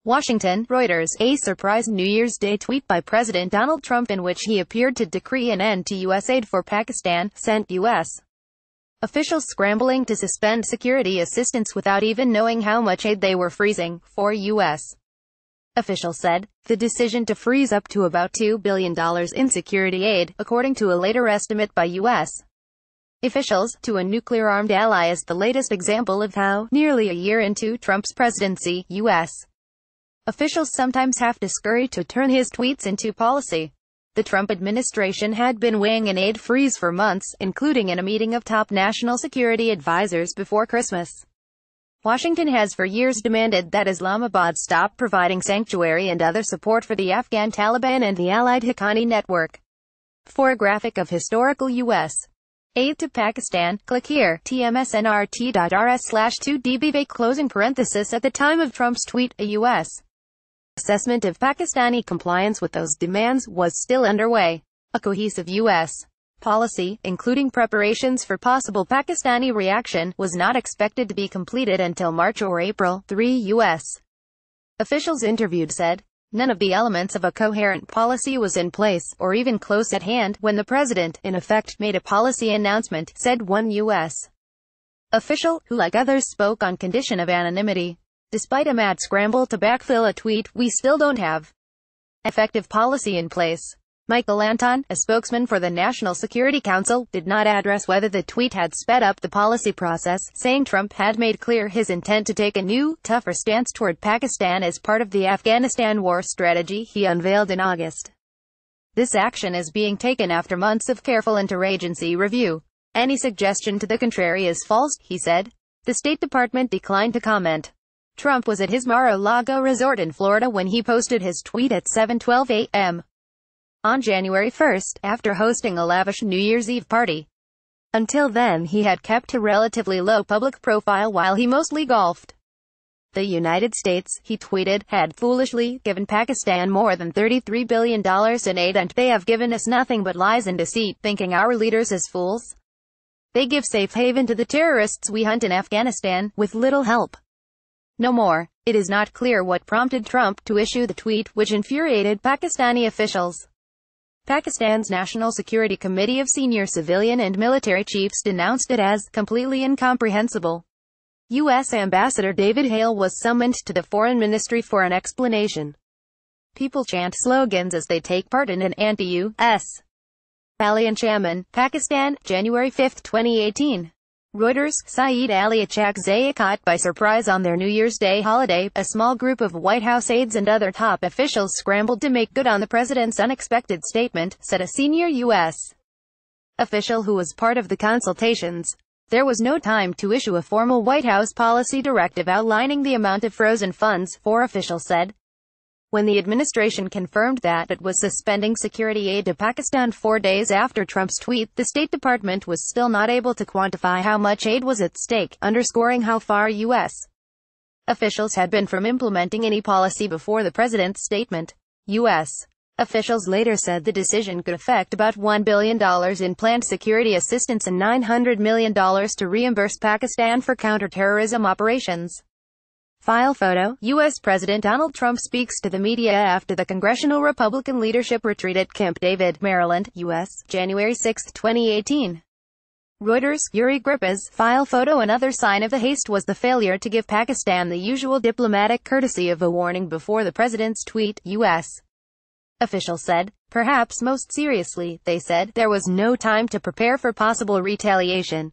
Washington, Reuters, a surprise New Year's Day tweet by President Donald Trump in which he appeared to decree an end to U.S. aid for Pakistan, sent U.S. officials scrambling to suspend security assistance without even knowing how much aid they were freezing, for U.S. officials said. The decision to freeze up to about $2 billion in security aid, according to a later estimate by U.S. officials, to a nuclear-armed ally is the latest example of how, nearly a year into Trump's presidency, U.S. officials sometimes have to scurry to turn his tweets into policy. The Trump administration had been weighing an aid freeze for months, including in a meeting of top national security advisors before Christmas. Washington has for years demanded that Islamabad stop providing sanctuary and other support for the Afghan Taliban and the allied Haqqani network. For a graphic of historical U.S. aid to Pakistan, click here, tmsnrt.rs/2dbv closing parenthesis. At the time of Trump's tweet, a U.S. assessment of Pakistani compliance with those demands was still underway. A cohesive U.S. policy, including preparations for possible Pakistani reaction, was not expected to be completed until March or April, 3 U.S. officials interviewed said. None of the elements of a coherent policy was in place, or even close at hand, when the president, in effect, made a policy announcement, said one U.S. official, who like others spoke on condition of anonymity. Despite a mad scramble to backfill a tweet, we still don't have effective policy in place. Michael Anton, a spokesman for the National Security Council, did not address whether the tweet had sped up the policy process, saying Trump had made clear his intent to take a new, tougher stance toward Pakistan as part of the Afghanistan war strategy he unveiled in August. This action is being taken after months of careful interagency review. Any suggestion to the contrary is false, he said. The State Department declined to comment. Trump was at his Mar-a-Lago resort in Florida when he posted his tweet at 7:12 a.m. on January 1, after hosting a lavish New Year's Eve party. Until then he had kept a relatively low public profile while he mostly golfed. The United States, he tweeted, had foolishly given Pakistan more than $33 billion in aid, and they have given us nothing but lies and deceit, thinking our leaders as fools. They give safe haven to the terrorists we hunt in Afghanistan, with little help. No more. It is not clear what prompted Trump to issue the tweet, which infuriated Pakistani officials. Pakistan's National Security Committee of senior civilian and military chiefs denounced it as completely incomprehensible. U.S. Ambassador David Hale was summoned to the Foreign Ministry for an explanation. People chant slogans as they take part in an anti-U.S. rally in Chaman, Pakistan, January 5, 2018. Reuters, Saeed Ali attack Zaya caught by surprise on their New Year's Day holiday. A small group of White House aides and other top officials scrambled to make good on the president's unexpected statement, said a senior U.S. official who was part of the consultations. There was no time to issue a formal White House policy directive outlining the amount of frozen funds, four officials said. When the administration confirmed that it was suspending security aid to Pakistan 4 days after Trump's tweet, the State Department was still not able to quantify how much aid was at stake, underscoring how far U.S. officials had been from implementing any policy before the president's statement. U.S. officials later said the decision could affect about $1 billion in planned security assistance and $900 million to reimburse Pakistan for counterterrorism operations. File photo. U.S. President Donald Trump speaks to the media after the congressional Republican leadership retreat at Camp David, Maryland, U.S., January 6, 2018. Reuters, Yuri Grippas. File photo. Another sign of the haste was the failure to give Pakistan the usual diplomatic courtesy of a warning before the president's tweet, U.S. officials said. Perhaps most seriously, they said, there was no time to prepare for possible retaliation.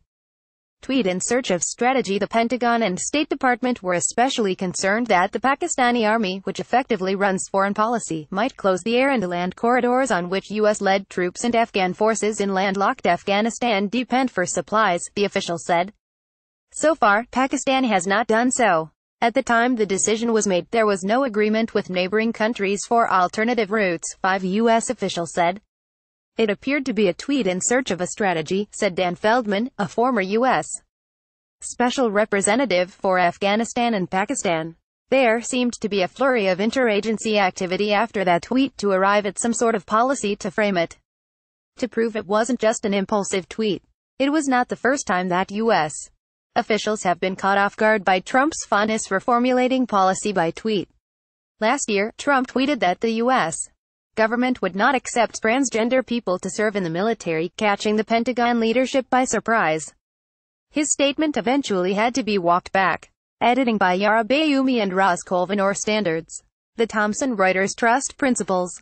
Tweet in search of strategy. The Pentagon and State Department were especially concerned that the Pakistani army, which effectively runs foreign policy, might close the air and land corridors on which U.S.-led troops and Afghan forces in landlocked Afghanistan depend for supplies, the official said. So far, Pakistan has not done so. At the time the decision was made, there was no agreement with neighboring countries for alternative routes, 5 U.S. officials said. It appeared to be a tweet in search of a strategy, said Dan Feldman, a former U.S. Special Representative for Afghanistan and Pakistan. There seemed to be a flurry of interagency activity after that tweet to arrive at some sort of policy to frame it. To prove it wasn't just an impulsive tweet. It was not the first time that U.S. officials have been caught off guard by Trump's fondness for formulating policy by tweet. Last year, Trump tweeted that the U.S. government would not accept transgender people to serve in the military, catching the Pentagon leadership by surprise. His statement eventually had to be walked back. Editing by Yara Bayoumi and Roz Colvin. Standards. The Thomson Reuters Trust Principles.